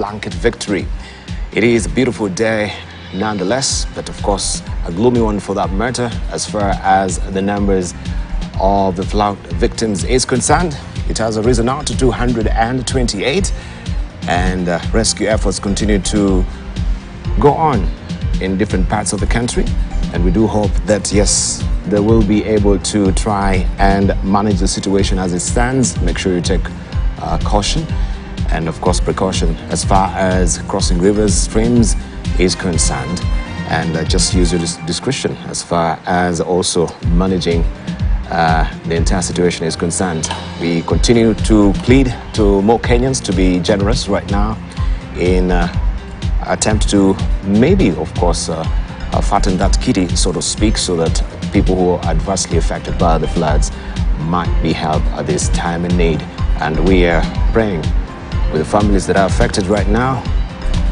blanket victory. It is a beautiful day nonetheless, but of course a gloomy one for that matter as far as the numbers of the flood victims is concerned. It has risen now to 228, and rescue efforts continue to go on in different parts of the country, and we do hope that yes, they will be able to try and manage the situation as it stands. Make sure you take caution and of course precaution as far as crossing rivers, streams is concerned, and just use your discretion as far as also managing the entire situation is concerned. We continue to plead to more Kenyans to be generous right now in attempt to maybe, of course, fatten that kitty, so to speak, so that people who are adversely affected by the floods might be helped at this time in need. And we are praying with the families that are affected right now,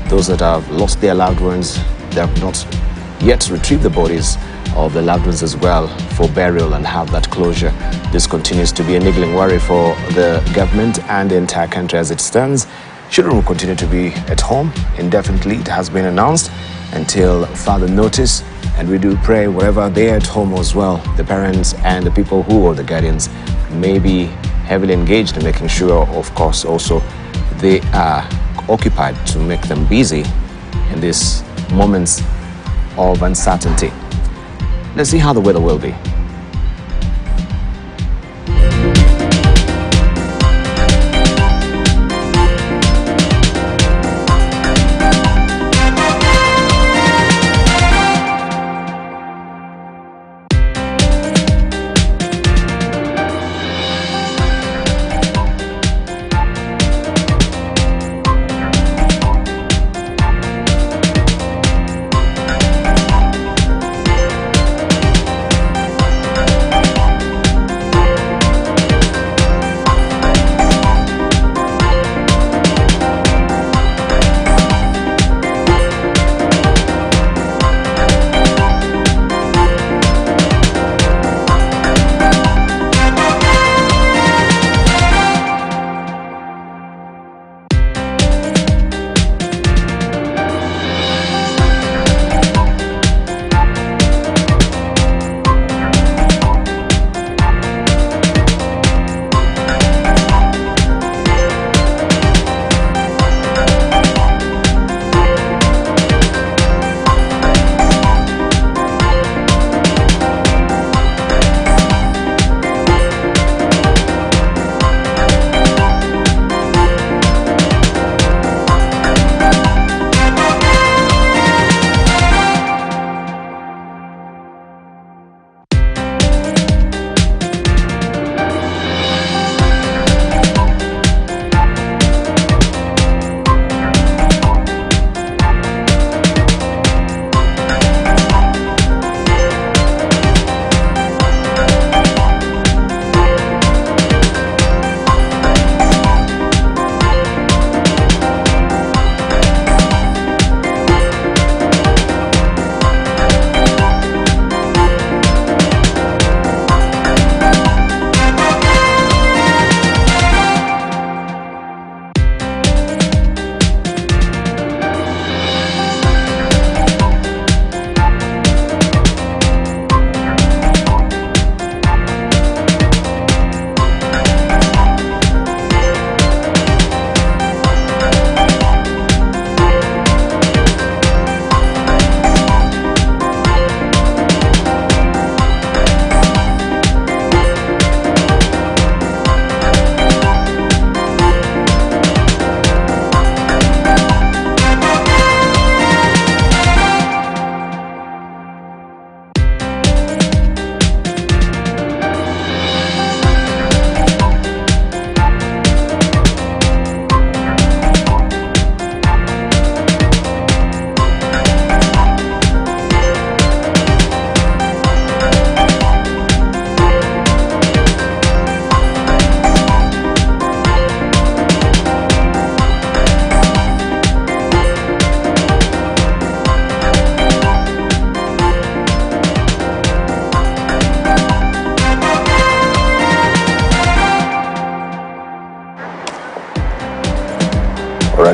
those that have lost their loved ones, they have not yet retrieved the bodies of the loved ones as well for burial and have that closure. This continues to be a niggling worry for the government and the entire country as it stands. Children will continue to be at home indefinitely. It has been announced until further notice, and we do pray wherever they are at home as well, the parents and the people who are the guardians may be heavily engaged in making sure, of course, also they are occupied to make them busy in these moments of uncertainty. Let's see how the weather will be.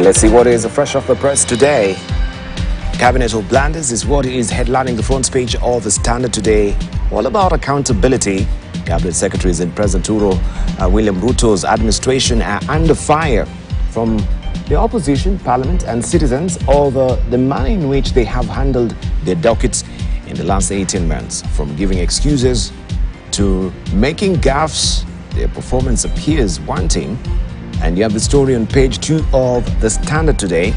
Let's see what is fresh off the press today. Cabinet of blunders is what is headlining the front page of the Standard today. All about accountability. Cabinet secretaries and President William Ruto's administration are under fire from the opposition, parliament and citizens over the manner in which they have handled their dockets in the last 18 months. From giving excuses to making gaffes, their performance appears wanting. And you have the story on page 2 of the Standard today.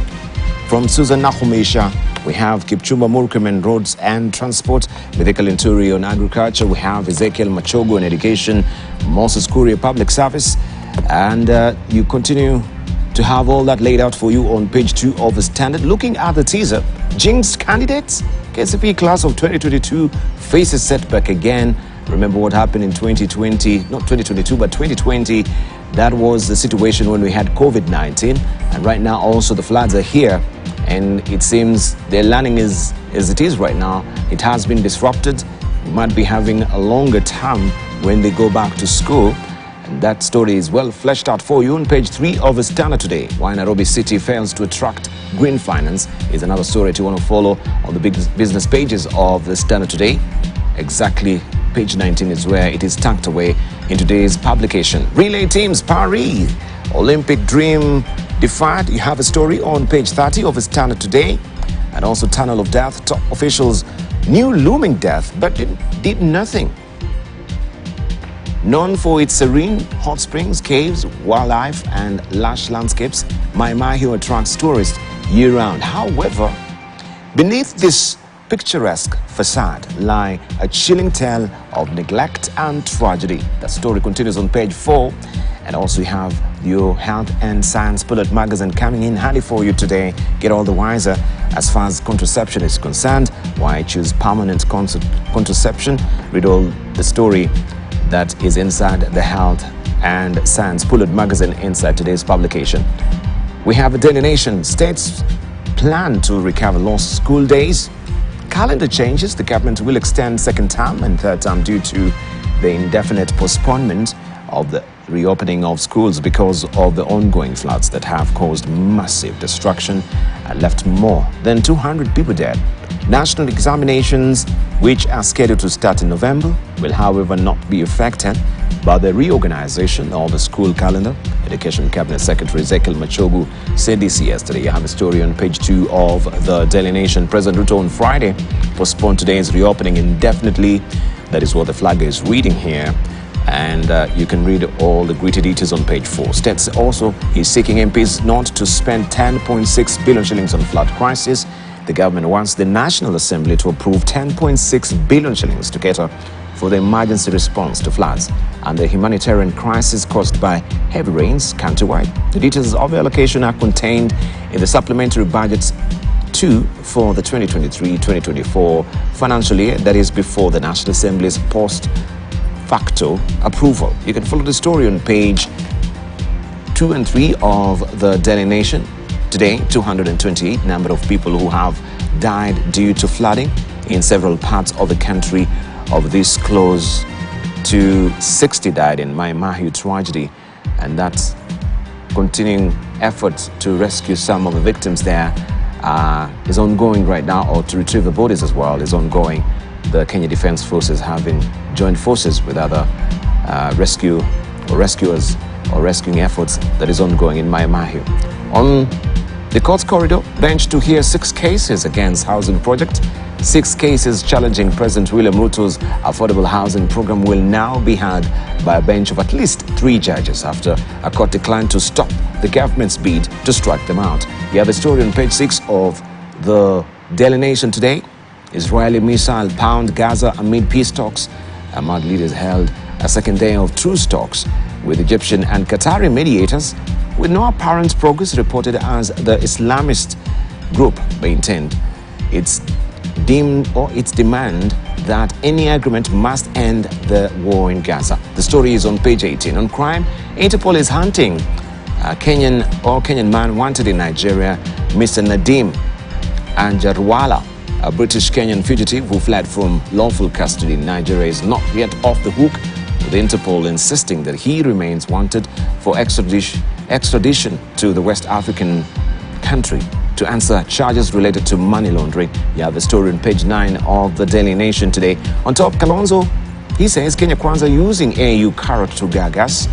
From Susan Nahumesha, we have Kipchumba Murkomen, roads and transport. Medical Inturi on agriculture. We have Ezekiel Machogu on education. Moses Kuria, public service. And you continue to have all that laid out for you on page 2 of the Standard. Looking at the teaser, jinxed candidates. KCP class of 2022 faces setback again. Remember what happened in 2020, not 2022, but 2020. That was the situation when we had COVID-19. And right now also the floods are here. And it seems their learning is as it is right now. It has been disrupted. We might be having a longer term when they go back to school. And that story is well fleshed out for you on page 3 of the Standard today. Why Nairobi City fails to attract green finance is another story that you want to follow on the big business pages of the Standard today. Exactly page 19 is where it is tucked away in today's publication. Relay teams, Paris, Olympic dream defied. You have a story on page 30 of the Standard today. And also tunnel of death, top officials knew looming death but did nothing. Known for its serene hot springs, caves, wildlife and lush landscapes, Mai Mahiu attracts tourists year-round. However, beneath this picturesque facade lie a chilling tale of neglect and tragedy. The story continues on page 4. And also you have your health and science bullet magazine coming in handy for you today. Get all the wiser as far as contraception is concerned. Why choose permanent contraception? Read all the story that is inside the health and science bullet magazine inside today's publication. We have a Daily Nation. States plan to recover lost school days. Calendar changes. The government will extend second term and third term due to the indefinite postponement of the reopening of schools because of the ongoing floods that have caused massive destruction and left more than 200 people dead. National examinations, which are scheduled to start in November, will however not be affected by the reorganization of the school calendar. Education Cabinet Secretary Ezekiel Machogu said this yesterday. You have a story on page 2 of the Daily Nation. President Ruto on Friday postponed today's reopening indefinitely. That is what the flag is reading here. And you can read all the gritty details on page 4. States also is seeking MPs not to spend 10.6 billion shillings on flood crisis. The government wants the National Assembly to approve 10.6 billion shillings to cater for the emergency response to floods and the humanitarian crisis caused by heavy rains countrywide. The details of the allocation are contained in the supplementary budgets 2 for the 2023-2024 financial year, that is before the National Assembly's post facto approval. You can follow the story on page 2 and 3 of the Daily Nation. Today, 228 number of people who have died due to flooding in several parts of the country. Of this, close to 60 died in Mai Mahiu tragedy, and that's continuing efforts to rescue some of the victims there is ongoing right now, or to retrieve the bodies as well is ongoing. The Kenya Defence Forces having joined forces with other rescuers or rescuing efforts that is ongoing in Mai Mahiu. On the court's corridor bench to hear 6 cases against housing project. 6 cases challenging President William Ruto's affordable housing program will now be heard by a bench of at least 3 judges after a court declined to stop the government's bid to strike them out. You have a story on page 6 of the Daily Nation today. Israeli missile pound Gaza amid peace talks. Ahmad leaders held a second day of truce talks with Egyptian and Qatari mediators, with no apparent progress reported as the Islamist group maintained its demand that any agreement must end the war in Gaza. The story is on page 18. On crime, Interpol is hunting a Kenyan man wanted in Nigeria, Mr. Nadim Anjarwala, a British-Kenyan fugitive who fled from lawful custody in Nigeria, is not yet off the hook, with Interpol insisting that he remains wanted for extradition to the West African country to answer charges related to money laundering. You have the story on page 9 of the Daily Nation today. On top, Kalonzo, he says Kenya Kwanza using AU carrot to gagas.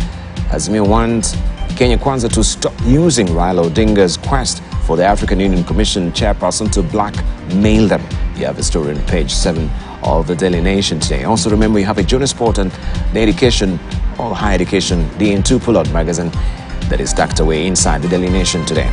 Azimio wants Kenya Kwanza to stop using Raila Odinga's quest for the African Union Commission chairperson to blackmail them. You have the story on page 7 of the Daily Nation today. Also remember, you have a junior sport and the education or higher education, the N2 pull-out magazine that is tucked away inside the Daily Nation today.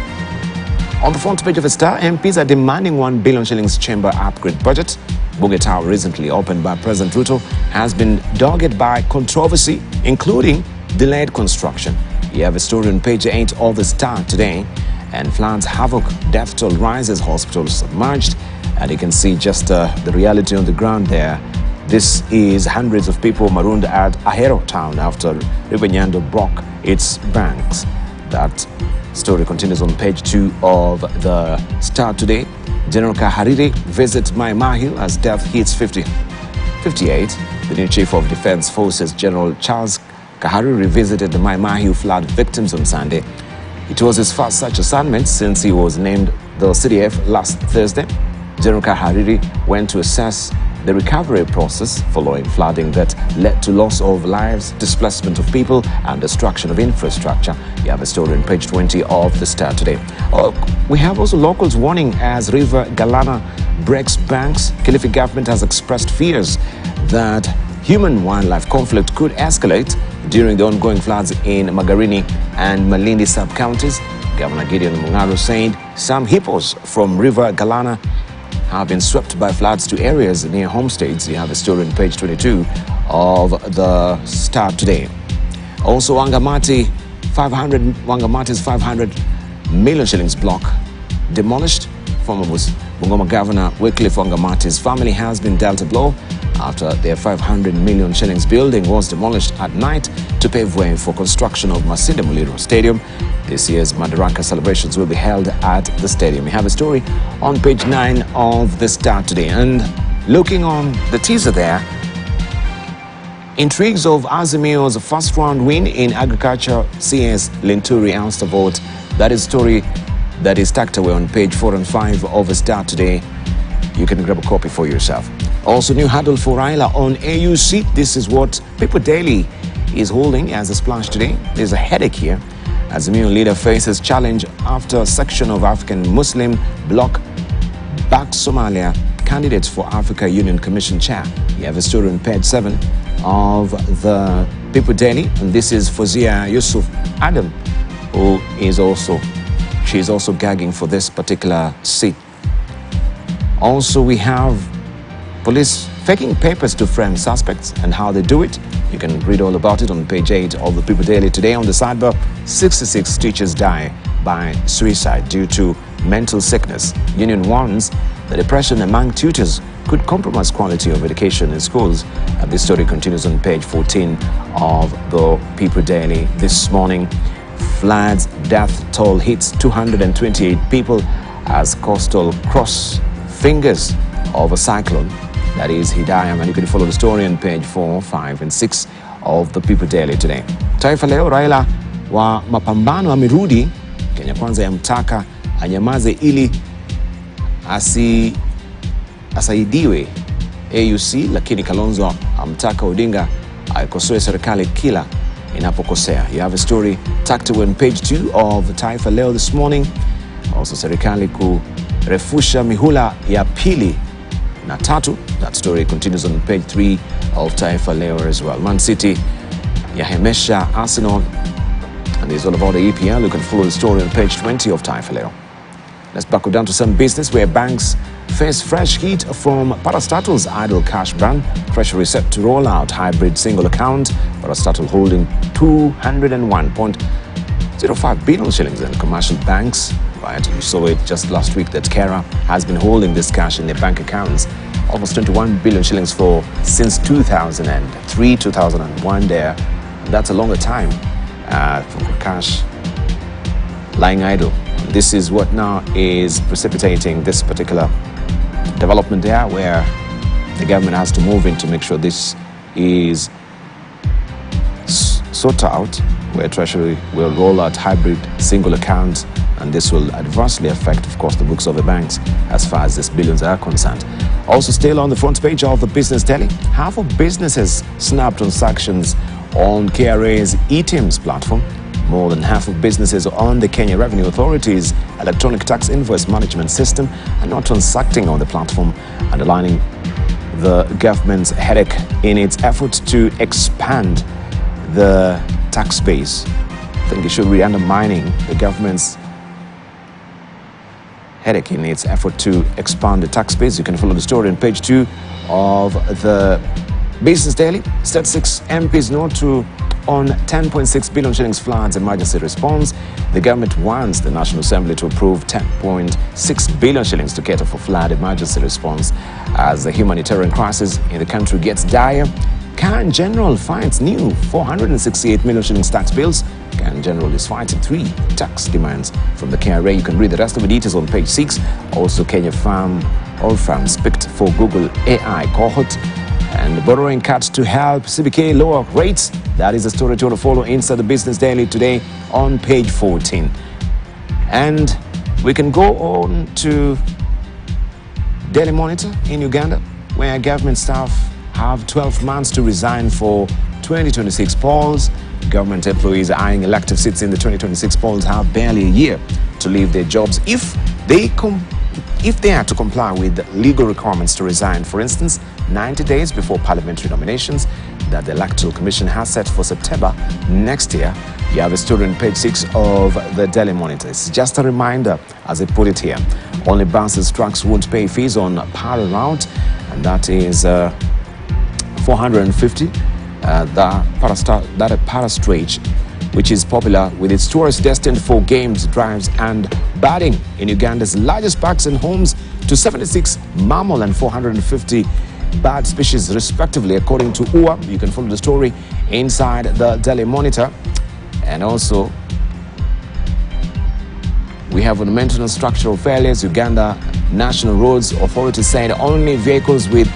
On the front page of the Star, MPs are demanding 1 billion shillings chamber upgrade budget. Bunge Tower, recently opened by President Ruto, has been dogged by controversy, including delayed construction. You have a story on page 8 of the Star today. And floods havoc, death toll rises, hospitals submerged. And you can see just the reality on the ground there. This is hundreds of people marooned at Ahero town after River Nyando broke its banks. That story continues on page 2 of the Star today. General Kahariri visits Mai Mahiu as death hits 58. The new Chief of Defense Forces, General Charles Kahariri, visited the Mai Mahiu flood victims on Sunday. It was his first such assignment since he was named the CDF last Thursday. General Kahariri went to assess the recovery process following flooding that led to loss of lives, displacement of people, and destruction of infrastructure. You have a story on page 20 of the Star today. We have also locals warning as River Galana breaks banks. Kilifi government has expressed fears that human-wildlife conflict could escalate during the ongoing floods in Magarini and Malindi sub-counties. Governor Gideon Mungaro said some hippos from River Galana have been swept by floods to areas near homesteads. You have a story on page 22 of the Star today. Also, Wangamati's 500 million shillings block demolished. Former Bungoma Governor Wycliffe Wangamati's family has been dealt a blow after their 500 million shillings building was demolished at night to pave way for construction of Masinde Muliro Stadium. This year's Madaraka celebrations will be held at the stadium. We have a story on page 9 of the Star today. And looking on the teaser there, intrigues of Azimio's first round win in agriculture, CS Linturi Ulster vote. That is a story that is tucked away on page 4 and 5 of the Star today. You can grab a copy for yourself. Also, new hurdle for Raila on AU seat. This is what People Daily is holding as a splash today. There's a headache here as the new leader faces challenge after a section of African Muslim bloc back Somalia candidates for Africa Union Commission chair. You have a story on page 7 of the People Daily, and this is Fozia Yusuf Adam, who is also gagging for this particular seat. Also, we have police faking papers to frame suspects and how they do it. You can read all about it on page 8 of the People Daily today. On the sidebar, 66 teachers die by suicide due to mental sickness. Union warns that depression among tutors could compromise quality of education in schools. And this story continues on page 14 of the People Daily this morning. Floods, death toll hits 228 people as coastal cross fingers of a cyclone. That is Hidayam, and you can follow the story on page 4, 5, and 6 of the People Daily today. Taifa leo, Raila wa mapambano amerudi. Kenya Kwanza yamtaka anyamaze ili asaidiwe AUC, lakini Kalonzo amtaka Odinga aikosoe serikali kila inapokosea. You have a story tucked away on page 2 of Taifa leo this morning. Also, serikali kurefusha mihula ya pili na tatu. That story continues on page 3 of Taifa leo as well. Man City yahemesha Arsenal, and it's all about the EPL. You can follow the story on page 20 of Taifa leo. Let's buckle down to some business where banks face fresh heat from Parastatals' idle cash ban. Treasury set to roll out hybrid single account. Parastatal holding 201.05 billion shillings in commercial banks. Right, you saw it just last week that Kera has been holding this cash in their bank accounts. Almost 21 billion shillings since 2003, 2001 there. That's a longer time for cash lying idle. This is what now is precipitating this particular development there, where the government has to move in to make sure this is sought out, where Treasury will roll out hybrid single accounts, and this will adversely affect, of course, the books of the banks as far as these billions are concerned. Also, still on the front page of the Business Daily, half of businesses snap transactions on KRA's eTIMS platform. More than half of businesses on the Kenya Revenue Authority's electronic tax invoice management system are not transacting on the platform, underlining the government's headache in its effort to expand the tax base. I think it should be undermining the government's headache in its effort to expand the tax base. You can follow the story on page 2 of the Business Daily. State 6 MPs note to on 10.6 billion shillings floods emergency response. The government wants the National Assembly to approve 10.6 billion shillings to cater for flood emergency response as the humanitarian crisis in the country gets dire. Can General fights new 468 million shillings tax bills. Can General is fighting 3 tax demands from the KRA. You can read the rest of the details on page 6. Also, Kenya oil farms picked for Google AI cohort. And borrowing cuts to help CBK lower rates. That is the story to follow inside the Business Daily today on page 14. And we can go on to Daily Monitor in Uganda, where government staff have 12 months to resign for 2026 polls. Government employees eyeing elective seats in the 2026 polls have barely a year to leave their jobs if they are to comply with legal requirements to resign. For instance, 90 days before parliamentary nominations that the Electoral Commission has set for September next year. You have a story on page 6 of the Daily Monitor. It's just a reminder, as I put it here, only buses, trucks won't pay fees on Para route, and that is 450. That Para stretch, which is popular with its tourists destined for games, drives, and birding in Uganda's largest parks and homes to 76 mammal and 450 bird species, respectively, according to UA. You can follow the story inside the Daily Monitor. And also, we have on maintenance structural failures. Uganda National Roads Authority said only vehicles with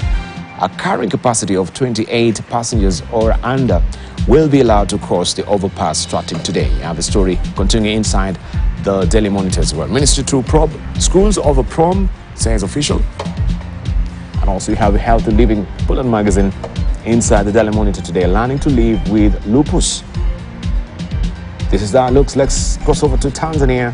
a carrying capacity of 28 passengers or under will be allowed to cross the overpass starting today. You have a story continuing inside the Daily Monitor as well. Ministry to probe schools over prom, says official. And also you have a healthy living bulletin magazine inside the Daily Monitor today. Learning to live with lupus. This is how it looks. Let's cross over to Tanzania,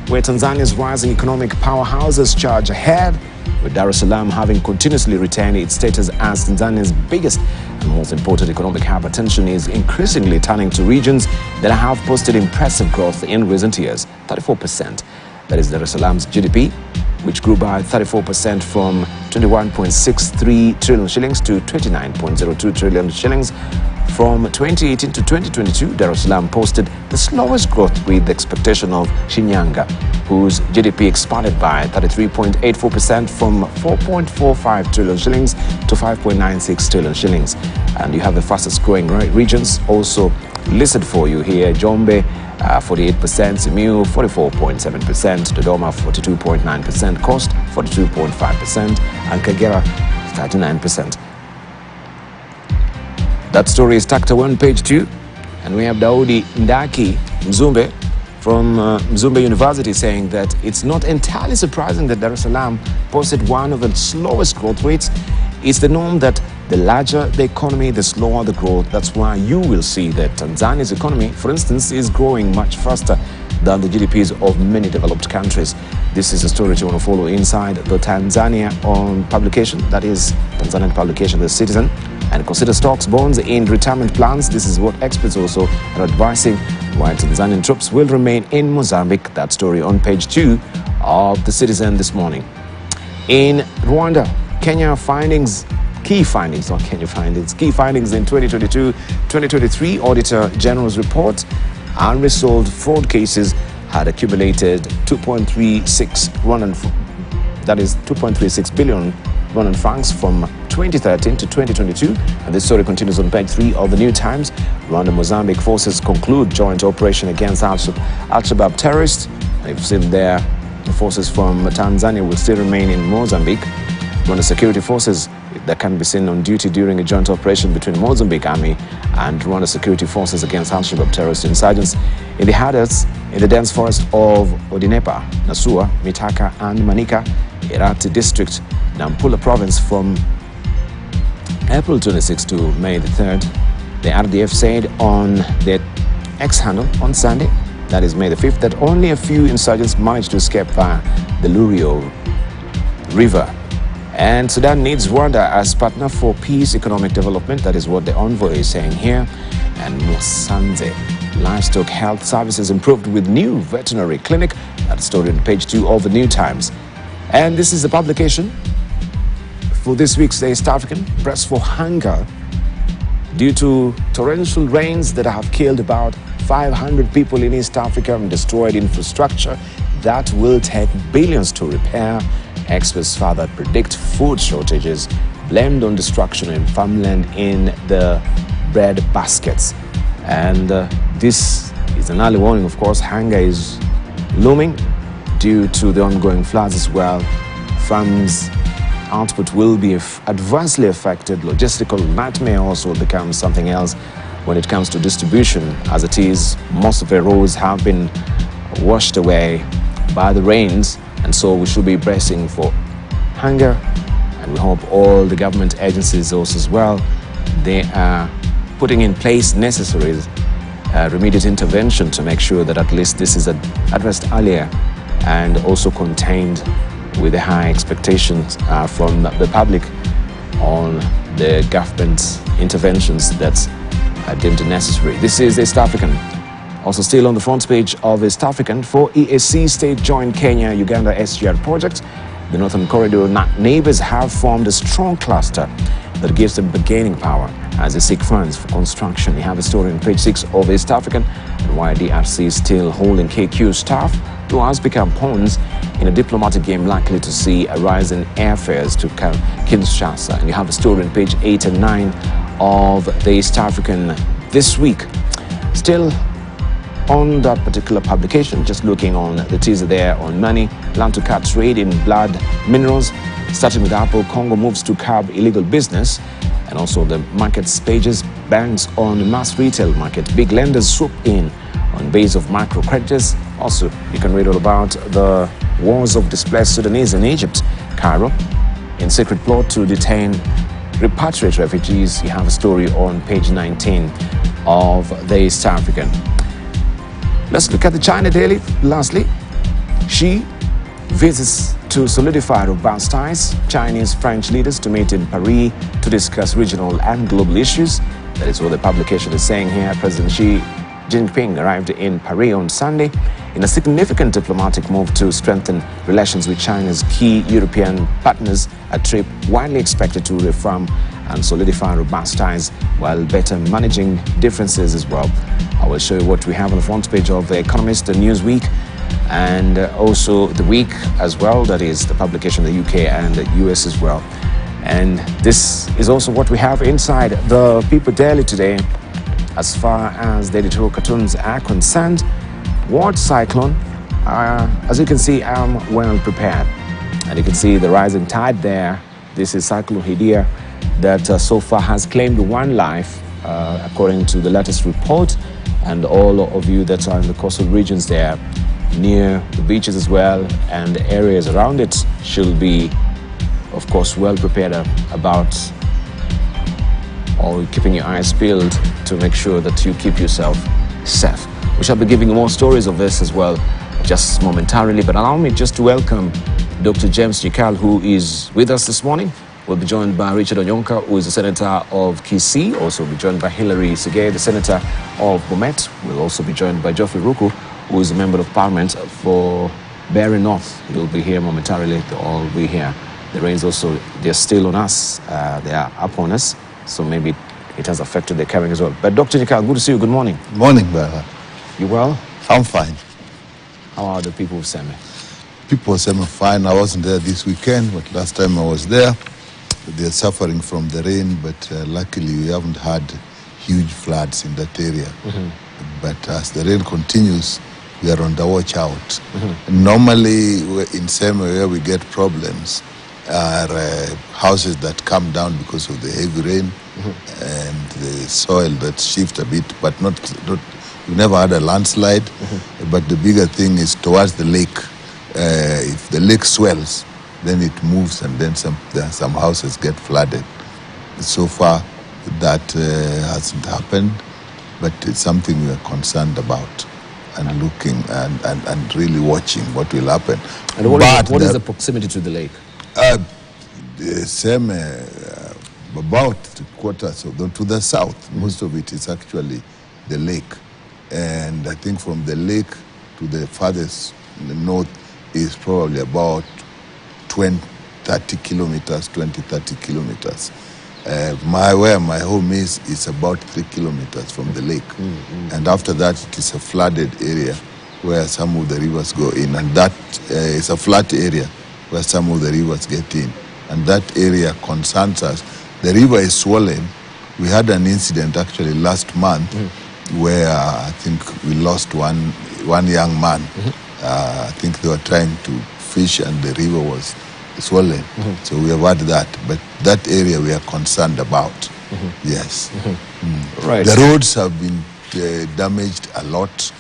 where Tanzania's rising economic powerhouses charge ahead, with Dar es Salaam having continuously retained its status as Tanzania's biggest and most important economic hub. Attention is increasingly turning to regions that have posted impressive growth in recent years, 34%. That is Dar es Salaam's GDP, which grew by 34% from 21.63 trillion shillings to 29.02 trillion shillings. From 2018 to 2022, Dar es Salaam posted the slowest growth, with the expectation of Shinyanga, whose GDP expanded by 33.84% from 4.45 trillion shillings to 5.96 trillion shillings. And you have the fastest growing regions also listed for you here. Jombe, 48%, Simiyu, 44.7%, Dodoma, 42.9%, Coast, 42.5%, and Kagera, 39%. That story is tucked away on page 2. And we have Daudi Ndaki Mzumbe from Mzumbe University saying that it's not entirely surprising that Dar es Salaam posted one of the slowest growth rates. It's the norm that the larger the economy, the slower the growth. That's why you will see that Tanzania's economy, for instance, is growing much faster than the GDPs of many developed countries. This is a story you want to follow inside the Tanzania on publication, that is Tanzanian publication, The Citizen. And consider stocks, bonds in retirement plans. This is what experts also are advising, while Tanzanian troops will remain in Mozambique. That story on page 2 of The Citizen this morning. In Rwanda, key findings in 2022-2023 Auditor General's report. Unresolved fraud cases had accumulated 2.36 billion Rwandan francs from 2013 to 2022. And this story continues on page 3 of the New Times. Rwanda-Mozambique forces conclude joint operation against Al-Shabaab terrorists. And you've seen there, the forces from Tanzania will still remain in Mozambique. Rwanda security forces, that can be seen on duty during a joint operation between Mozambique Army and Rwanda security forces against Al-Shabaab terrorist insurgents in the Hadas in the dense forest of Odinepa, Nasua, Mitaka, and Manika, Irati district, Nampula province from April 26 to May the 3rd. The RDF said on their X handle on Sunday, that is May the 5th, that only a few insurgents managed to escape via the Lurio River. And Sudan needs Rwanda as partner for peace, economic development. That is what the envoy is saying here. And Musanze livestock health services improved with new veterinary clinic. That's story on page 2 of the New Times. And this is the publication for this week's East African. Press for hunger due to torrential rains that have killed about 500 people in East Africa and destroyed infrastructure that will take billions to repair. Experts further predict food shortages, blamed on destruction in farmland in the bread baskets. And this is an early warning, of course. Hunger is looming due to the ongoing floods as well. Farms' output will be adversely affected. Logistical nightmare also becomes something else when it comes to distribution. As it is, most of the roads have been washed away by the rains, and so we should be bracing for hunger. And we hope all the government agencies also as well, they are putting in place necessary remedial intervention to make sure that at least this is addressed earlier and also contained with the high expectations from the public on the government interventions that are deemed necessary. This is East African. Also still on the front page of East African, 4 EAC states join Kenya-Uganda SGR project. The Northern Corridor neighbors have formed a strong cluster that gives them bargaining power as they seek funds for construction. You have a story on page 6 of East African, and why DRC is still holding KQ staff who has become pawns in a diplomatic game likely to see a rise in airfares to Kinshasa. And you have a story on page 8 and 9 of the East African this week. Still on that particular publication, just looking on the teaser there on money, land to cut trade in blood minerals, starting with Apple. Congo moves to curb illegal business, and also the markets pages, banks on mass retail market, big lenders swoop in on base of microcreditors. Also, you can read all about the wars of displaced Sudanese in Egypt. Cairo, in secret plot to detain repatriate refugees. You have a story on page 19 of the East African. Let's look at the China Daily. Lastly, Xi visits to solidify robust ties. Chinese-French leaders to meet in Paris to discuss regional and global issues. That is what the publication is saying here. President Xi Jinping arrived in Paris on Sunday in a significant diplomatic move to strengthen relations with China's key European partners, a trip widely expected to reaffirm and solidify robust ties while better managing differences as well. I will show you what we have on the front page of The Economist, the Newsweek, and also The Week as well. That is the publication in the UK and the US as well. And this is also what we have inside the People Daily today. As far as the editorial cartoons are concerned, what cyclone? As you can see, I'm well prepared. And you can see the rising tide there. This is Cyclone Hidia that so far has claimed one life, according to the latest report. And all of you that are in the coastal regions there, near the beaches as well, and the areas around it, should be, of course, well prepared about or keeping your eyes peeled to make sure that you keep yourself safe. We shall be giving you more stories of this as well just momentarily, but allow me just to welcome Dr. James Chikal, who is with us this morning. We'll be joined by Richard Onyonka, who is the Senator of Kisii. Also be joined by Hilary Sigay, the Senator of Bomet. We'll also be joined by Geoffrey Ruku, who is a Member of Parliament for Barry North. He'll be here momentarily. They'll all be here. The rains also, they're still on us. They are up on us. So maybe it has affected the carrying as well. But Dr. Chikal, good to see you. Good morning. Morning, brother. You well? I'm fine. How are the people of Seme? People of Seme are fine. I wasn't there this weekend, but last time I was there, they're suffering from the rain, but luckily we haven't had huge floods in that area. But as the rain continues, we are on the watch out. Normally in Seme where we get problems, are houses that come down because of the heavy rain and the soil that shift a bit, but not we never had a landslide. But the bigger thing is towards the lake. If the lake swells, then it moves, and then some houses get flooded. So far, that hasn't happened, but it's something we are concerned about and looking and really watching what will happen. And what is the proximity to the lake? The same, about quarters to the south. Most of it is actually the lake. And I think from the lake to the farthest north is probably about 20, 30 kilometers. Where my home is about 3 kilometers from the lake. And after that, it is a flooded area where some of the rivers go in. And that is a flat area where some of the rivers get in. And that area concerns us. The river is swollen. We had an incident actually last month where I think we lost one young man. I think they were trying to fish and the river was swollen. So we have had that. But that area we are concerned about. Yes. Right. The roads have been damaged a lot.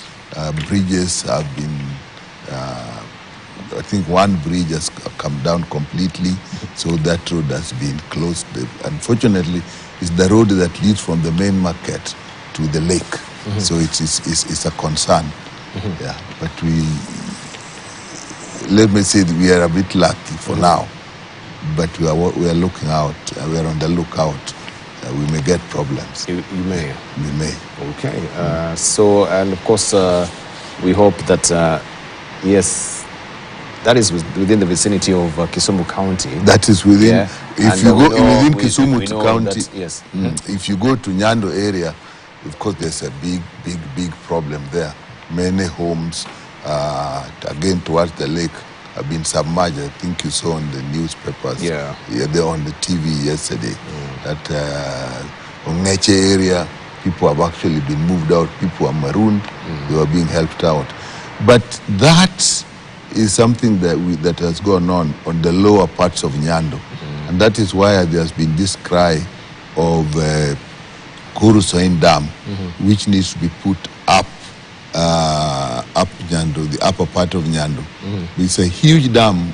Bridges have been, I think one bridge has come down completely. So that road has been closed. Unfortunately, it's the road that leads from the main market to the lake. So it's a concern. Yeah, but let me say that we are a bit lucky for now, but we are looking out. We are on the lookout. We may get problems. You may. We may. Okay. So, and of course, we hope that yes, that is within the vicinity of Kisumu County. That is within. Yeah. If you go within Kisumu County, that, yes. If you go to Nyando area, of course, there's a big problem there. Many homes, again towards the lake, have been submerged. I think you saw on the newspapers. Yeah. They're on the TV yesterday. That on Ngeche area, people have actually been moved out. People are marooned. They were being helped out. But that is something that has gone on the lower parts of Nyando. And that is why there has been this cry of Kurusoin Dam, which needs to be put up Nyando, the upper part of Nyando. It's a huge dam.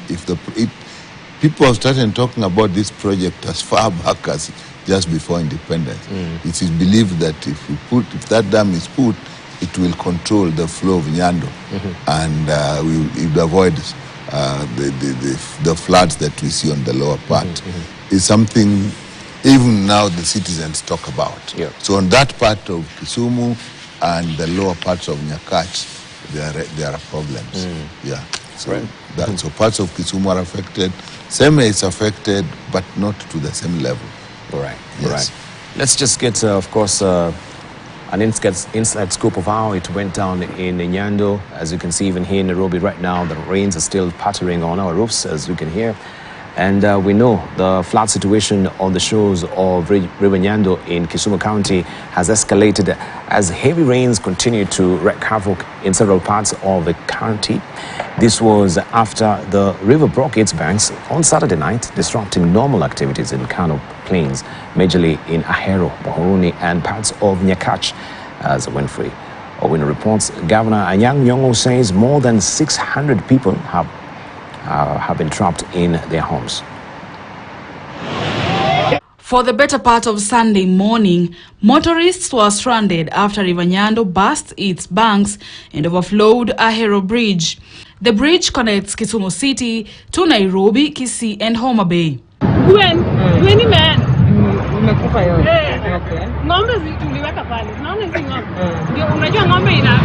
People have started talking about this project as far back as just before independence. It is believed that if that dam is put, it will control the flow of Nyando, and we will avoid the floods that we see on the lower part. It's something even now the citizens talk about. So on that part of Kisumu and the lower parts of Nyakach, there are problems. Yeah. So, so parts of Kisumu are affected. Seme is affected, but not to the same level. All right. Yes. All right. Let's just get, of course, an inside scoop of how it went down in Nyando. As you can see, even here in Nairobi right now, the rains are still pattering on our roofs, as you can hear. And we know the flood situation on the shores of River Nyando in Kisumu County has escalated as heavy rains continue to wreak havoc in several parts of the county. This was after the river broke its banks on Saturday night, disrupting normal activities in Kano Plains, majorly in Ahero, Mohoroni, and parts of Nyakach, as it went free. Owino reports Governor Anyang' Nyong'o says more than 600 people have been trapped in their homes. For the better part of Sunday morning, motorists were stranded after River Nyando burst its banks and overflowed Ahero Bridge. The bridge connects Kisumu City to Nairobi, Kisii, and Homa Bay. Umekufa yote. Okay. Ng'ombe tuliweka pale. Naona hizi ng'ombe. Ndio unajua ng'ombe ina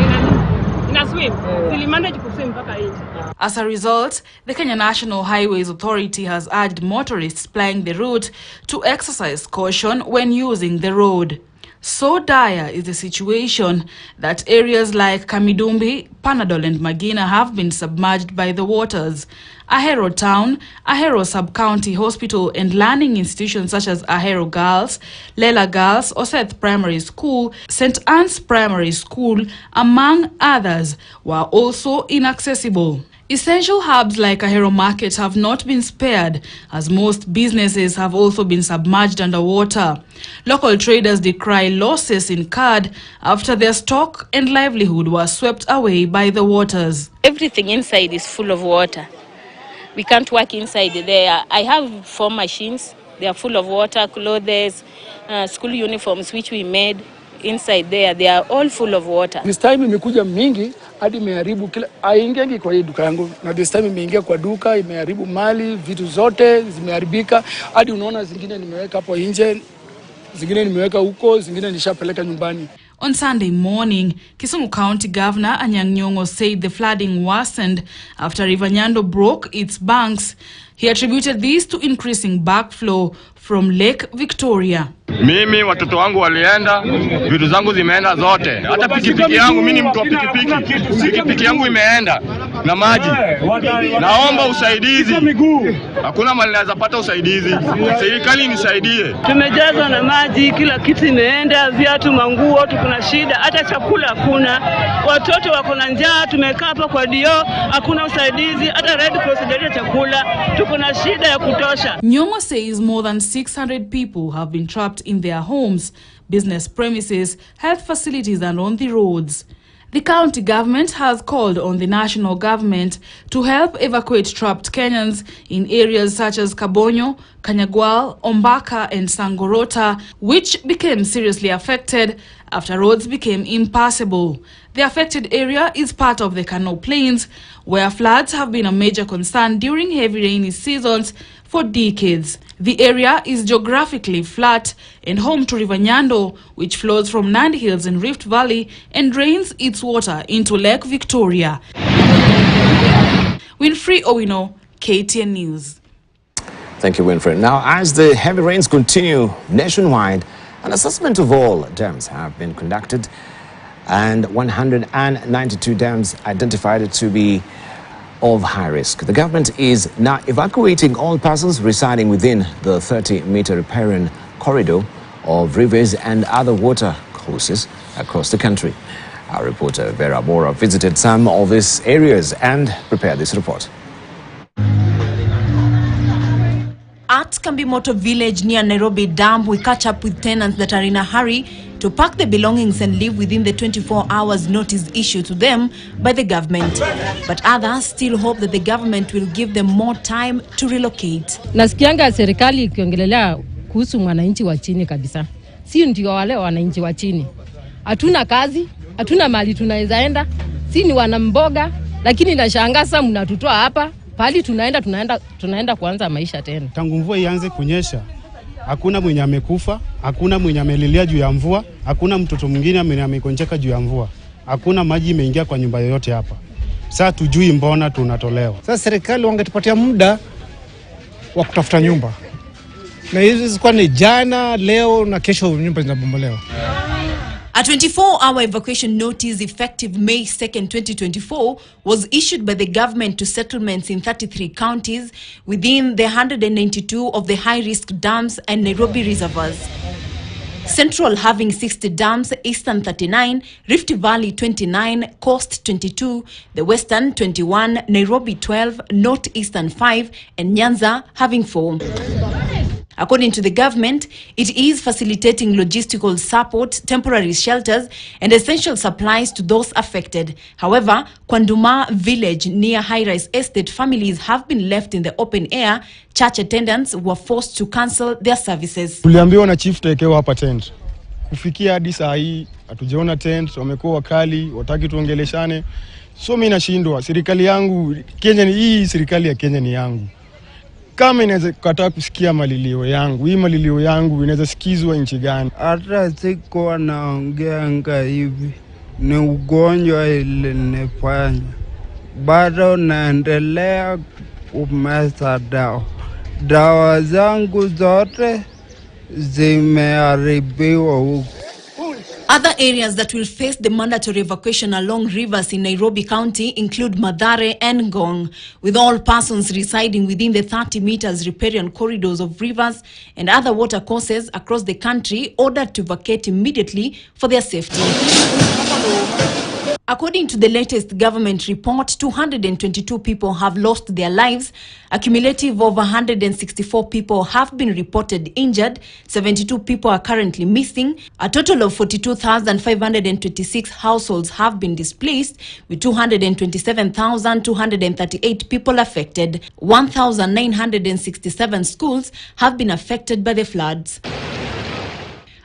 swim. Zilimanage kuswim mpaka nje. As a result, the Kenya National Highways Authority has urged motorists plying the route to exercise caution when using the road. So dire is the situation that areas like Kamidumbi, Panadol and Magina have been submerged by the waters. Ahero Town, Ahero Sub-County Hospital and learning institutions such as Ahero Girls, Lela Girls, Oseth Primary School, St. Anne's Primary School, among others, were also inaccessible. Essential hubs like Ahero Market have not been spared, as most businesses have also been submerged underwater. Local traders decry losses incurred after their stock and livelihood were swept away by the waters. Everything inside is full of water. We can't work inside there. I have 4 machines. They are full of water, clothes, school uniforms which we made inside there. They are all full of water. This time imekuja mingi hadi imeharibu kila aingengi kwa hii duka yangu. Na this time imeingia kwa duka, imeharibu mali, vitu zote zimeharibika. Hadi unaona zingine nimeweka hapo nje, zingine nimeweka huko, zingine nishapeleka nyumbani. On Sunday morning, Kisumu County Governor Anyang' Nyong'o said the flooding worsened after River Nyando broke its banks. He attributed this to increasing backflow from Lake Victoria. Mimi watoto wangu walienda, vitu zangu zimeenda zote. Hata pikipiki yangu, mimi ni mtu wa pikipiki yangu imeenda na maji. Naomba usaidizi. Hakuna mali naweza pata usaidizi. Serikali nisaidie. Tumejazwa na maji, kila kitu imeenda, viatu, manguo, tukuna shida, hata chakula hakuna. Watoto wako na njaa, tumekaa hapa kwa dio, hakuna usaidizi, hata Red Cross ndio chakula. Tukuna shida ya kutosha. Nyong'o says more than 600 people have been trapped in their homes, business premises, health facilities and on the roads. The county government has called on the national government to help evacuate trapped Kenyans in areas such as Kabonyo, Kanyagwal, Ombaka and Sangorota, which became seriously affected after roads became impassable. The affected area is part of the Kano Plains, where floods have been a major concern during heavy rainy seasons for decades. The area is geographically flat and home to River Nyando, which flows from Nandi Hills in Rift Valley and drains its water into Lake Victoria. Winfrey Owino, KTN News. Thank you, Winfrey. Now, as the heavy rains continue nationwide, an assessment of all dams have been conducted and 192 dams identified to be of high risk. The government is now evacuating all persons residing within the 30-meter riparian corridor of rivers and other water courses across the country. Our reporter Vera Bora visited some of these areas and prepared this report. At Kambimoto village near Nairobi Dam, we catch up with tenants that are in a hurry to pack their belongings and leave within the 24 hours notice issued to them by the government. But others still hope that the government will give them more time to relocate. Nasikianga serikali ikiongelelea kuhusu mwananchi wa chini kabisa. Si ndio wale wananchi wa chini. Hatuna kazi, hatuna mali tunaweza enda. Si ni wanamboga, lakini nashangaza mnatutoa hapa. Pali tunaenda kuanza maisha tena. Tangu mvua ianze kunyesha, hakuna mwenye amekufa, hakuna mwenye amelilia juu ya mvua, hakuna mtoto mwingine mwenye amekonjeka juu ya mvua. Hakuna maji imeingia kwa nyumba yoyote hapa. Sasa tujui mbona tunatolewa. Sasa serikali wangetupatia muda wa kutafuta nyumba. Na hizo zilikuwa ni jana, leo na kesho nyumba zinabomolewa. A 24-hour evacuation notice effective May 2nd, 2024 was issued by the government to settlements in 33 counties within the 192 of the high-risk dams and Nairobi reservoirs. Central having 60 dams, Eastern 39, Rift Valley 29, Coast 22, the Western 21, Nairobi 12, Northeastern 5 and Nyanza having 4. According to the government, it is facilitating logistical support, temporary shelters, and essential supplies to those affected. However, Kwanduma village near high-rise estate families have been left in the open air. Church attendants were forced to cancel their services. Tuliambiwa na chief tuwekewe hapa tent. Kufikia hadi saa hii hatujaona tent, wamekuwa wakali, wataki tuongeleshane. So mimi nashindwa, serikali yangu Kenya ni hii, serikali ya Kenya ni yangu. Kama inaweza kukataa kusikia malilio yangu, hii malilio yangu inaweza sikizwa nchi gani? Hata sikuwa naongeanga hivi, ni ugonjwa ile nifanya. Bado naendelea kumeza dawa. Dawa zangu zote zimeharibiwa huko. Other areas that will face the mandatory evacuation along rivers in Nairobi County include Mathare and Ngong, with all persons residing within the 30 meters riparian corridors of rivers and other water courses across the country ordered to vacate immediately for their safety. According to the latest government report, 222 people have lost their lives. A cumulative of 164 people have been reported injured. 72 people are currently missing. A total of 42,526 households have been displaced, with 227,238 people affected. 1,967 schools have been affected by the floods.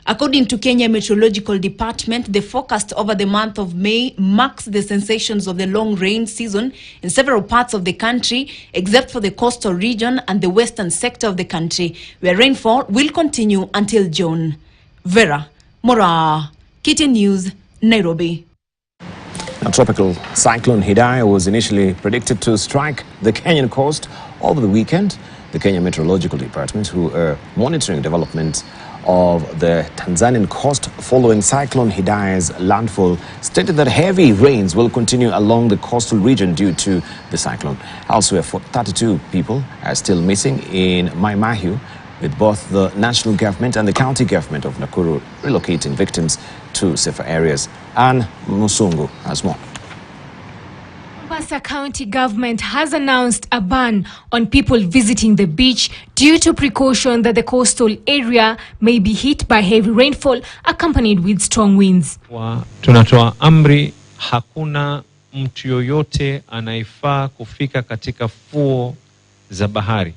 According to Kenya Meteorological Department, the forecast over the month of May marks the sensations of the long rain season in several parts of the country, except for the coastal region and the western sector of the country, where rainfall will continue until June. Vera Mora, KTN News, Nairobi. A tropical cyclone Hidaya was initially predicted to strike the Kenyan coast over the weekend. The Kenya Meteorological Department, who are monitoring developments of the Tanzanian coast following cyclone Hidaya's landfall, stated that heavy rains will continue along the coastal region due to the cyclone. Elsewhere, 32 people are still missing in Mai Mahiu, with both the national government and the county government of Nakuru relocating victims to safer areas. And Musungu has more. Mombasa County government has announced a ban on people visiting the beach due to precaution that the coastal area may be hit by heavy rainfall accompanied with strong winds. Tunatoa amri, hakuna mtu yoyote anaifaa kufika katika fuo za bahari.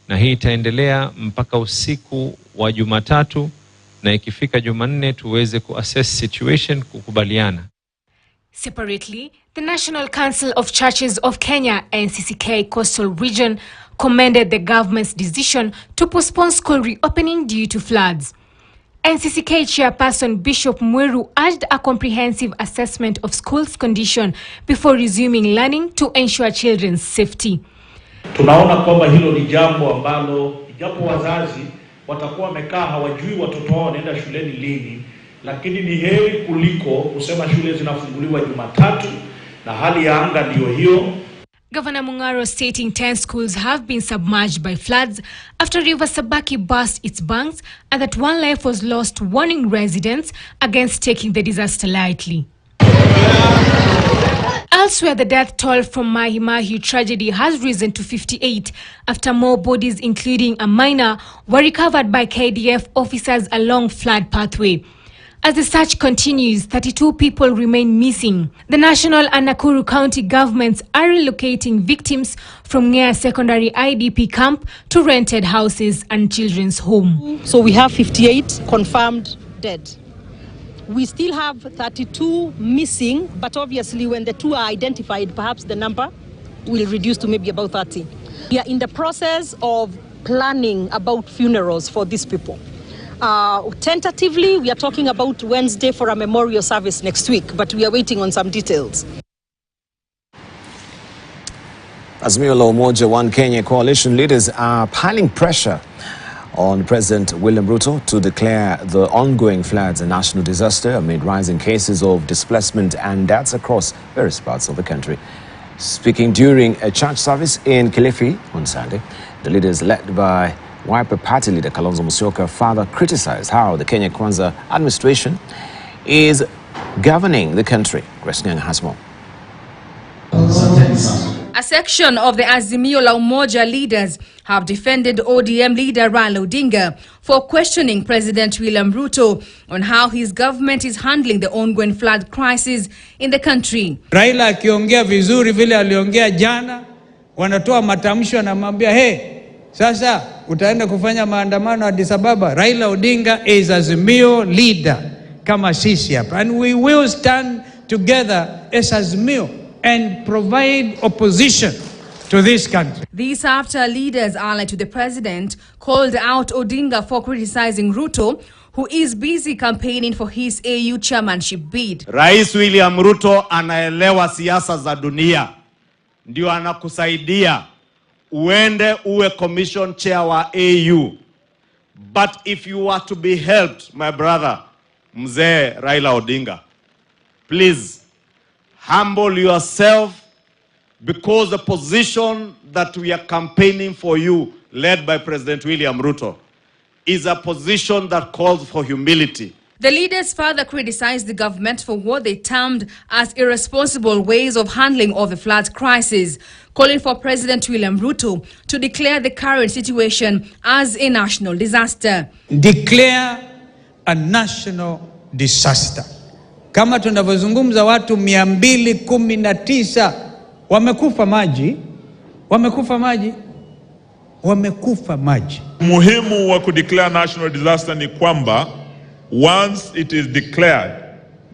Na hii itaendelea mpaka usiku wa Jumatatu, na ikifika Jumanne tuweze kuassess situation, kukubaliana. Separately, the National Council of Churches of Kenya, NCCK Coastal Region, commended the government's decision to postpone school reopening due to floods. NCCK chairperson Bishop Mweru urged a comprehensive assessment of schools' condition before resuming learning to ensure children's safety. Tunaona kwamba hilo ni jambo ambalo japo wazazi watakuwa wamekaa hawajui watoto wao wanaenda shuleni lini, lakini ni heri kuliko kusema shule zinafunguliwa Jumatatu na hali ya anga ndio hiyo. Governor Mungaro stating 10 schools have been submerged by floods after River Sabaki burst its banks and that one life was lost, warning residents against taking the disaster lightly. Elsewhere, the death toll from Mai Mahiu tragedy has risen to 58 after more bodies, including a minor, were recovered by KDF officers along flood pathway. As the search continues, 32 people remain missing. The national and Nakuru County governments are relocating victims from Ngea Secondary IDP camp to rented houses and children's home. So we have 58 confirmed dead. We still have 32 missing, but obviously when the two are identified, perhaps the number will reduce to maybe about 30. We are in the process of planning about funerals for these people. Tentatively, we are talking about Wednesday for a memorial service next week, but we are waiting on some details. Azimio la Umoja One Kenya coalition leaders are piling pressure on President William Ruto to declare the ongoing floods a national disaster amid rising cases of displacement and deaths across various parts of the country. Speaking during a church service in Kilifi on Sunday, the leaders led by Wiper Party leader Kalonzo Musyoka further criticized how the Kenya Kwanza administration is governing the country. Grace Nyang has more. A section of the Azimio la Umoja leaders have defended ODM leader Raila Odinga for questioning President William Ruto on how his government is handling the ongoing flood crisis in the country. Raila akiongea vizuri vile aliongea jana, wanatoa matamsho na mwambia sasa utaenda kufanya maandamano Addis Ababa. Raila Odinga is Azimio leader kama sisi hapa, and we will stand together as Azimio and provide opposition to this country. These after leaders allied to the president called out Odinga for criticizing Ruto, who is busy campaigning for his AU chairmanship bid. Rais William Ruto anaelewa siasa za dunia, ndio anakusaidia uende uwe commission chair wa AU. But if you are to be helped, my brother, Mzee Raila Odinga, please humble yourself, because the position that we are campaigning for you, led by President William Ruto, is a position that calls for humility. The leaders further criticized the government for what they termed as irresponsible ways of handling of the flood crisis, calling for President William Ruto to declare the current situation as a national disaster. Declare a national disaster. Kama tunavyozungumza watu 219 wamekufa maji. Muhimu wa kudeclare national disaster ni kwamba once it is declared,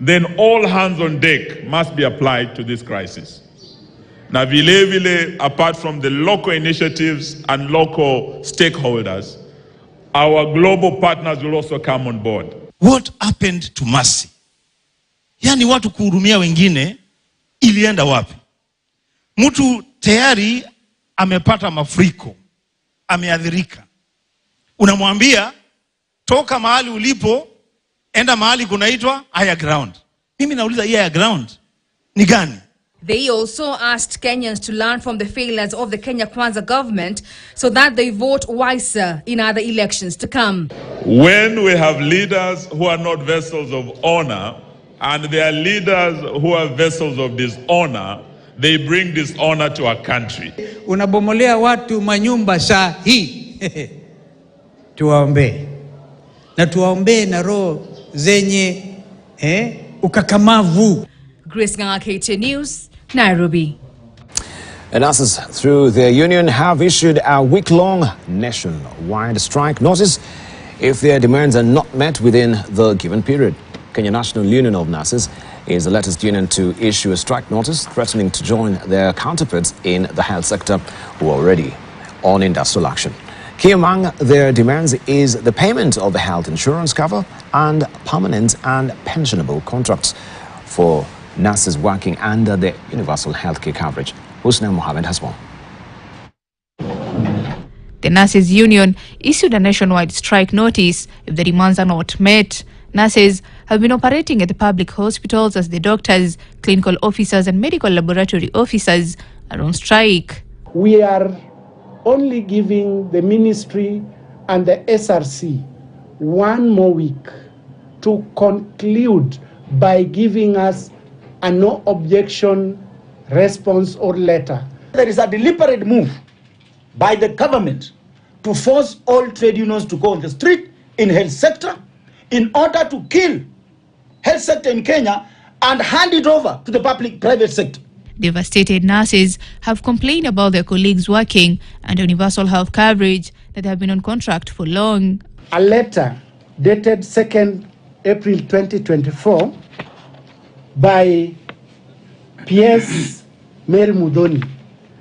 then all hands on deck must be applied to this crisis. Na vile vile, apart from the local initiatives and local stakeholders, our global partners will also come on board. What happened to mercy? Yani watu kuhurumia wengine ilienda wapi? Mtu tayari amepata mafuriko, ameadhirika. Unamwambia toka mahali ulipo, enda mahali kunaitwa higher ground. Mimi nauliza higher ground ni gani? They also asked Kenyans to learn from the failures of the Kenya Kwanza government so that they vote wiser in other elections to come. When we have leaders who are not vessels of honor and they are leaders who are vessels of dishonor, they bring dishonor to our country. Unabomolea watu manyumba saa hii. Tuwaombee. Na tuwaombee na roho zenye ukakamavu. Grace Nganga, KTN News, Nairobi. NASS, through their union, have issued a week-long nationwide strike notice if their demands are not met within the given period. Kenya National Union of NASS is the latest union to issue a strike notice threatening to join their counterparts in the health sector who are already on industrial action. Key among their demands is the payment of the health insurance cover and permanent and pensionable contracts for nurses working under the universal healthcare coverage. Husna Mohammed has more. The nurses union issued a nationwide strike notice if the demands are not met. Nurses have been operating at the public hospitals as the doctors, clinical officers and medical laboratory officers are on strike. We are only giving the ministry and the SRC 1 more week to conclude by giving us a no objection response or letter. There is a deliberate move by the government to force all trade unions to go on the street in health sector in order to kill health sector in Kenya and hand it over to the public-private sector. Devastated nurses have complained about their colleagues working under universal health coverage that have been on contract for long. A letter dated 2nd April 2024 by PS Mary Mudhoni,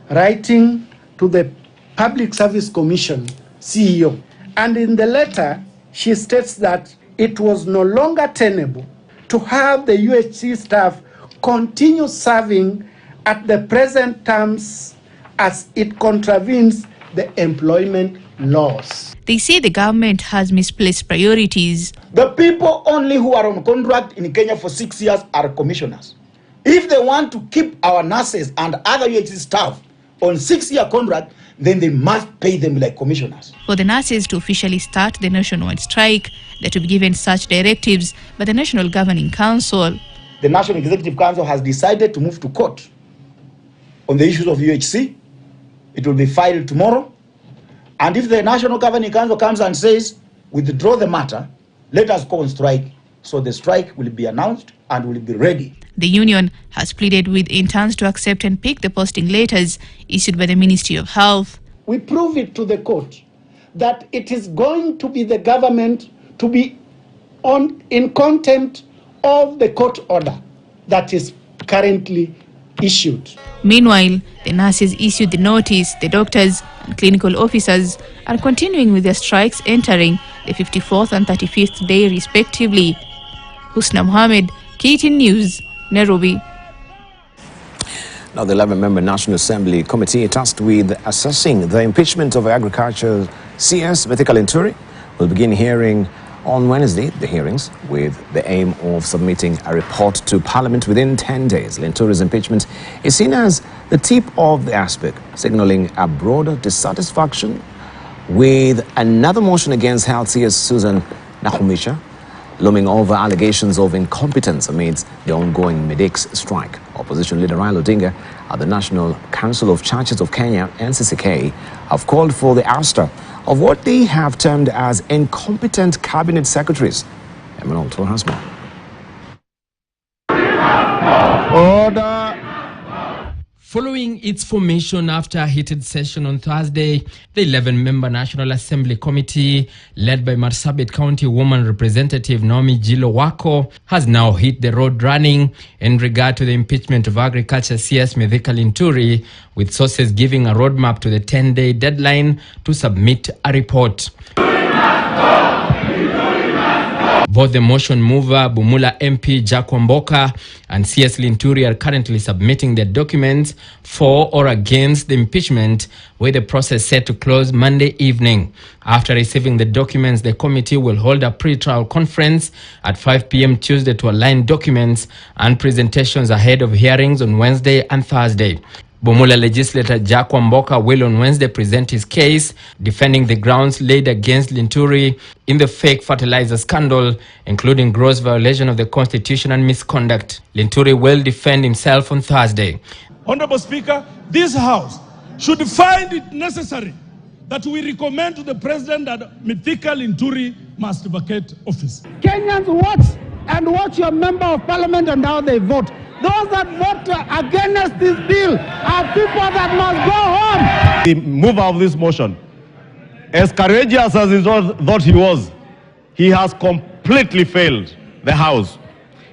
writing to the Public Service Commission CEO. And in the letter, she states that it was no longer tenable to have the UHC staff continue serving at the present terms as it contravenes the employment laws. They say the government has misplaced priorities. The people only who are on contract in Kenya for 6 years are commissioners. If they want to keep our nurses and other UHC staff on 6-year contract, then they must pay them like commissioners. For the nurses to officially start the nationwide strike, they to be given such directives by the National Governing Council. The National Executive Council has decided to move to court on the issues of UHC. It will be filed tomorrow. And if the National Governing Council comes and says, withdraw the matter, let us go on strike. So the strike will be announced and will be ready. The union has pleaded with interns to accept and pick the posting letters issued by the Ministry of Health. We prove it to the court that it is going to be the government to be in contempt of the court order that is currently issued. Meanwhile, the nurses issued the notice. The doctors and clinical officers are continuing with their strikes, entering the 54th and 35th day respectively. Husna Mohammed, KTN News, Nairobi. Now, the 11-member National Assembly Committee tasked with assessing the impeachment of Agriculture CS Mithika Linturi will begin hearing on Wednesday the hearings with the aim of submitting a report to Parliament within 10 days. Linturi's impeachment is seen as the tip of the iceberg, signaling a broader dissatisfaction with another motion against Health CS Susan Nakhumicha looming over allegations of incompetence amidst the ongoing medics strike. Opposition leader Raila Odinga at the National Council of Churches of Kenya, NCCK, have called for the ouster of what they have termed as incompetent cabinet secretaries. Emmanuel Tor has more. Order. Following its formation after a heated session on Thursday, the 11-member National Assembly Committee, led by Marsabit County Woman Representative Naomi Jilo Wako, has now hit the road running in regard to the impeachment of Agriculture CS Mithika Linturi, with sources giving a roadmap to the 10-day deadline to submit a report. Both the motion mover, Bumula MP Jack Wamboka, and CS Linturi are currently submitting their documents for or against the impeachment, with the process set to close Monday evening. After receiving the documents, the committee will hold a pre-trial conference at 5 p.m. Tuesday to align documents and presentations ahead of hearings on Wednesday and Thursday. Bumula legislator Jack Wamboka will on Wednesday present his case, defending the grounds laid against Linturi in the fake fertilizer scandal, including gross violation of the Constitution and misconduct. Linturi will defend himself on Thursday. Honorable Speaker, this House should find it necessary that we recommend to the President that Mithika Linturi must vacate office. Kenyans watch your member of parliament and how they vote. Those that vote against this bill are people that must go home. The mover of this motion, as courageous as he thought he was, he has completely failed the House.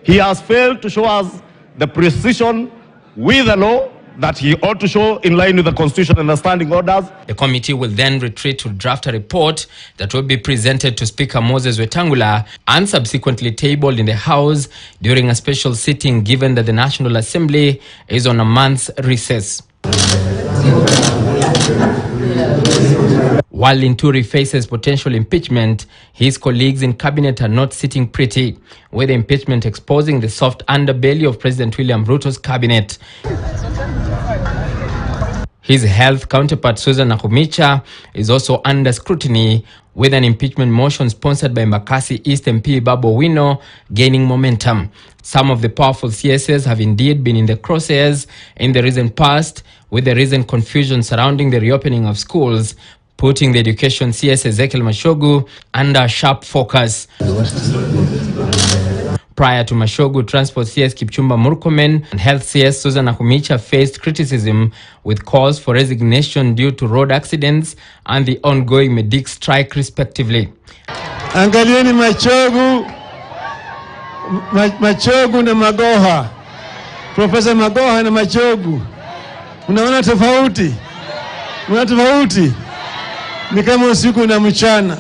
He has failed to show us the precision with the law that he ought to show in line with the Constitution and the standing orders. The committee will then retreat to draft a report that will be presented to Speaker Moses Wetangula and subsequently tabled in the House during a special sitting, given that the National Assembly is on a month's recess. While Linturi faces potential impeachment, his colleagues in cabinet are not sitting pretty, with the impeachment exposing the soft underbelly of President William Ruto's cabinet. His health counterpart Susan Nakhumicha is also under scrutiny, with an impeachment motion sponsored by Mbakasi East MP Babu Owino gaining momentum. Some of the powerful CSs have indeed been in the crosshairs in the recent past, with the recent confusion surrounding the reopening of schools, putting the education CS Ezekiel Mashogu under sharp focus. Prior to Mashogu, Transport CS Kipchumba Murkomen and Health CS Susan Nakhumicha faced criticism with calls for resignation due to road accidents and the ongoing medic strike, respectively. Angalieni Machogu na Magoha. Professor Magoha na Machogu. Unaona tofauti? Unaona tofauti? Ni kama usiku na mchana.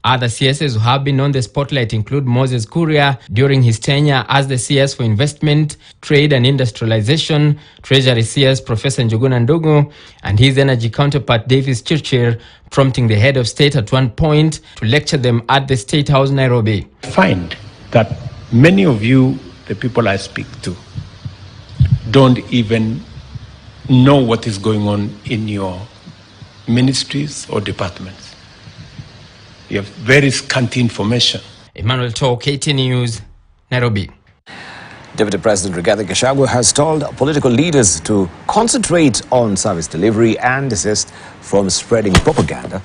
Other CSs who have been on the spotlight include Moses Kuria during his tenure as the CS for Investment, Trade and Industrialization, Treasury CS Professor Njuguna Ndugu, and his energy counterpart Davis Chirchir, prompting the head of state at one point to lecture them at the State House, Nairobi. I find that many of you, the people I speak to, don't even know what is going on in your ministries or departments. You have very scanty information. Emmanuel Tor, KT News, Nairobi. Deputy President Rigathi Gachagua has told political leaders to concentrate on service delivery and desist from spreading propaganda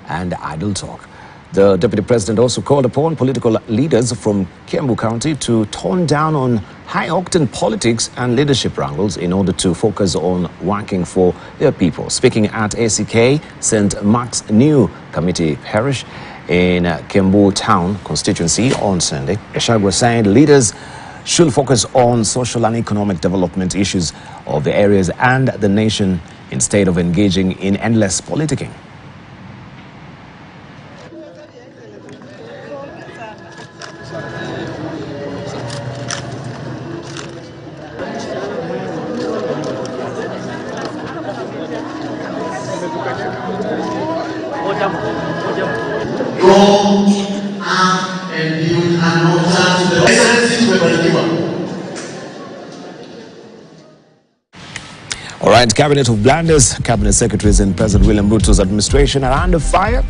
and idle talk. The Deputy President also called upon political leaders from Kiambu County to tone down on high-octane politics and leadership wrangles in order to focus on working for their people. Speaking at ACK St. Mark's New Committee Parish in Kiambu Town constituency on Sunday, Gachagua said leaders should focus on social and economic development issues of the areas and the nation instead of engaging in endless politicking. All right, Cabinet of Blunders, Cabinet Secretaries in President William Ruto's administration are under fire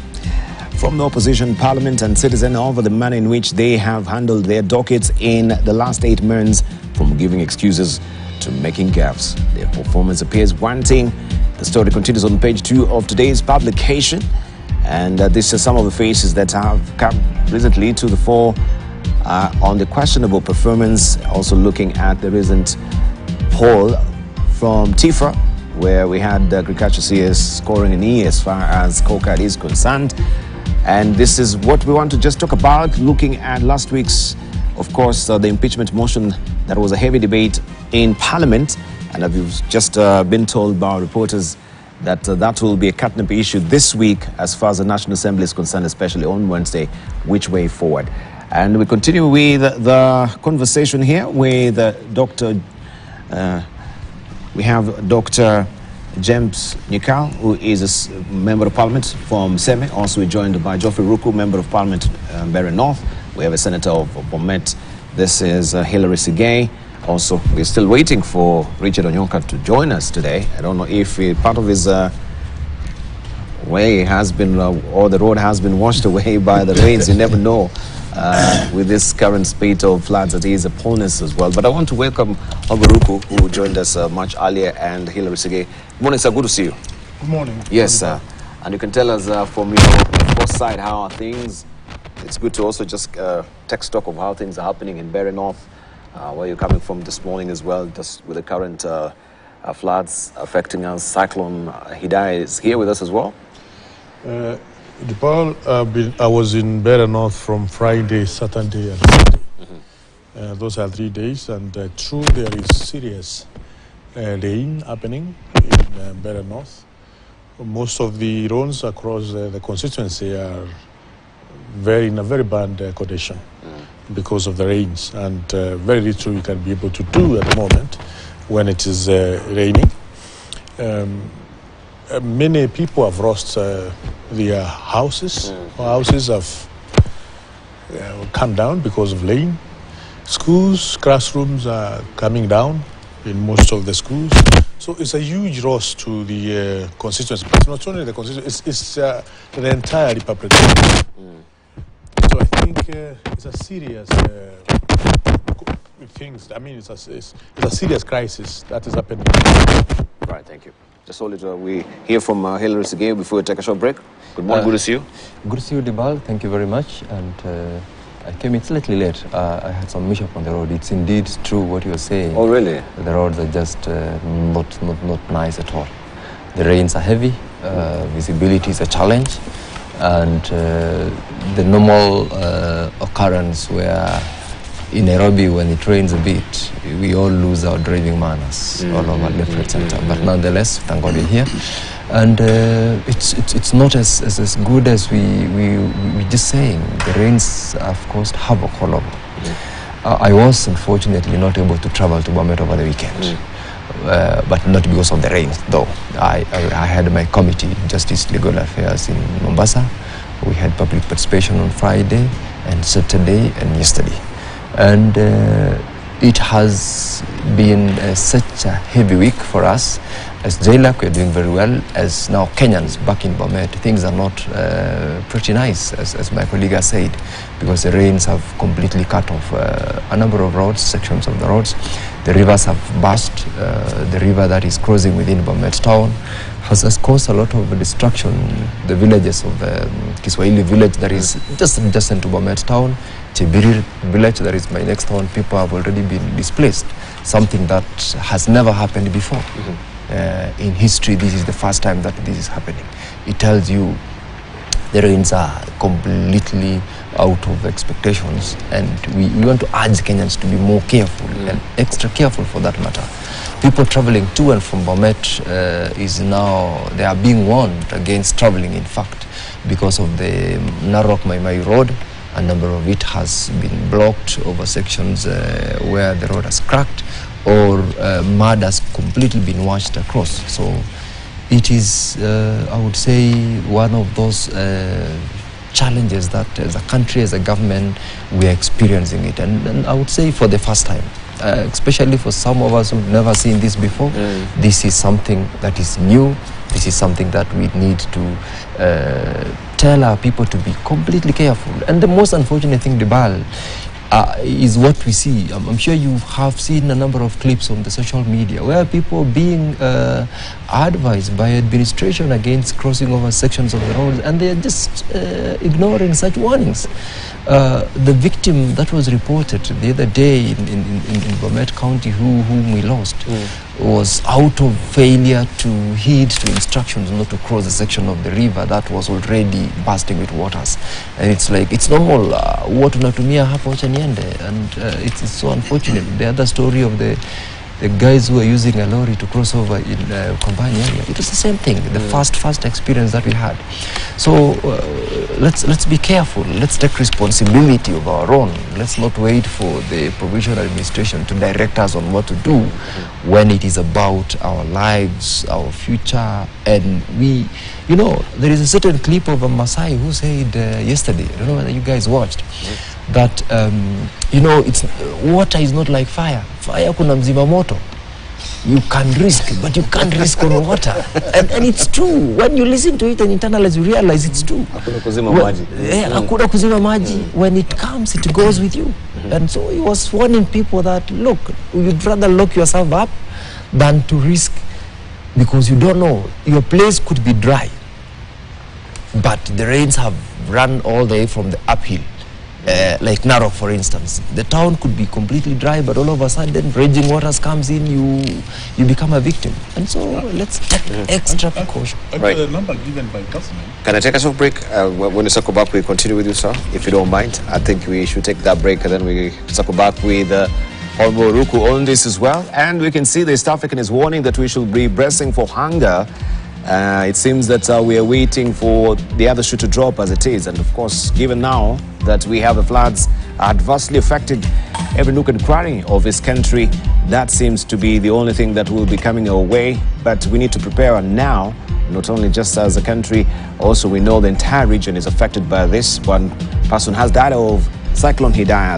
from the opposition, parliament and citizen over the manner in which they have handled their dockets in the last 8 months, from giving excuses to making gaffes. Their performance appears wanting. The story continues on page 2 of today's publication. And these are some of the faces that have come recently to the fore on the questionable performance. Also looking at the recent poll from TIFA, where we had agriculture CS scoring an E as far as cocoa is concerned. And this is what we want to just talk about, looking at last week's, of course, the impeachment motion. That was a heavy debate in Parliament, and I've just been told by our reporters that that will be a catnip issue this week as far as the National Assembly is concerned, especially on Wednesday, which way forward. And we continue with the conversation here with we have Dr. James Nyikal, who is a member of Parliament from Seme. Also we're joined by Geoffrey Ruku, member of Parliament, Berry North. We have a senator of Bomet. This is Hilary Sigay. Also, we're still waiting for Richard Onyonka to join us today. I don't know if part of his way has been, or the road has been washed away by the rains. You never know with this current spate of floods that is upon us as well. But I want to welcome Ogoruku, who joined us much earlier, and Hilary Sigay. Good morning, sir. Good to see you. Good morning. Yes, sir. And you can tell us from your side, how are things? It's good to also just take stock of how things are happening in Berry North. Where you're coming from this morning as well, just with the current floods affecting us. Cyclone Hidai is here with us as well. I was in Berry North from Friday, Saturday, and Sunday. Those are 3 days, and true, there is serious rain happening in Berry North. Most of the roads across the constituency are in a very bad condition because of the rains, and very little you can be able to do at the moment when it is raining. Many people have lost their houses. Houses have come down because of rain. Schools, classrooms are coming down in most of the schools. So it's a huge loss to the constituency, but not only the constituency, it's the entire Republic. So I think it's a serious things. I mean, it's a serious crisis that is happening. Right, thank you. Just hold it. We hear from Hilary Sigay before we take a short break. Good morning, good to see you. Good to see you, Dibal. Thank you very much. And I came in slightly late. I had some mishap on the road. It's indeed true what you're saying. Oh, really? The roads are just not nice at all. The rains are heavy. Visibility is a challenge. And the normal occurrence where in Nairobi, when it rains a bit, we all lose our driving manners all over left, right, center. But nonetheless, thank God we're here. And it's not as good as we just saying. The rains have caused havoc all over. I was unfortunately not able to travel to Bomet over the weekend. But not because of the rain, though. I had my committee, Justice Legal Affairs in Mombasa. We had public participation on Friday and Saturday and yesterday. And it has been such a heavy week for us. As JLAC, we're doing very well. As now Kenyans back in Bomet, things are not pretty nice, as my colleague has said, because the rains have completely cut off a number of roads, sections of the roads. The rivers have burst. The river that is crossing within Bomet town has caused a lot of destruction. The villages of Kiswahili village that is just adjacent to Bomet town, Chibiri village that is my next town, people have already been displaced, something that has never happened before. In history, this is the first time that this is happening. It tells you the rains are completely out of expectations, and we want to urge Kenyans to be more careful and extra careful for that matter. People traveling to and from Bomet they are being warned against traveling, in fact, because of the Narok Mai Road. A number of it has been blocked over sections where the road has cracked, or mud has completely been washed across. So it is, I would say, one of those challenges that as a country, as a government, we are experiencing it. And I would say for the first time, especially for some of us who've never seen this before. This is something that is new. This is something that we need to tell our people to be completely careful. And the most unfortunate thing, Dibal, is what we see. I'm sure you have seen a number of clips on the social media where people being advised by administration against crossing over sections of the road, and they're just ignoring such warnings. The victim that was reported the other day in Bomet County, whom we lost, was out of failure to heed to instructions not to cross the section of the river that was already bursting with waters. And it's like, it's normal, what unatumia hapo acha niende. And it's so unfortunate. The other story of the guys who are using a lorry to cross over in Kombani area, it was the same thing, the first experience that we had. So let's be careful. Let's take responsibility of our own. Let's not wait for the provincial administration to direct us on what to do when it is about our lives, our future. And we, you know, there is a certain clip of a Maasai who said yesterday, I don't know whether you guys watched, that you know, it's water is not like fire. Fire kuna mzima moto. You can risk, but you can't risk on water. And it's true. When you listen to it and internalize, you realize it's true. Hakuna kuzima maji. Hakuna kuzima maji. When it comes, it goes with you. And so he was warning people that, look, you'd rather lock yourself up than to risk, because you don't know. Your place could be dry, but the rains have run all the way from the uphill. Like Narok, for instance, the town could be completely dry, but all of a sudden raging waters comes in, you become a victim. And so let's take extra precaution. Right. The number given by government. Can I take a short break? When we circle back, we continue with you, sir, if you don't mind. I think we should take that break, and then we circle back with Honorable Ruku on this as well. And we can see the East African is warning that we should be bracing for hunger. It seems that we are waiting for the other shoe to drop as it is. And of course, given now that we have the floods adversely affected every nook and cranny of this country, that seems to be the only thing that will be coming our way. But we need to prepare now, not only just as a country, also we know the entire region is affected by this. One person has died of Cyclone Hidayah.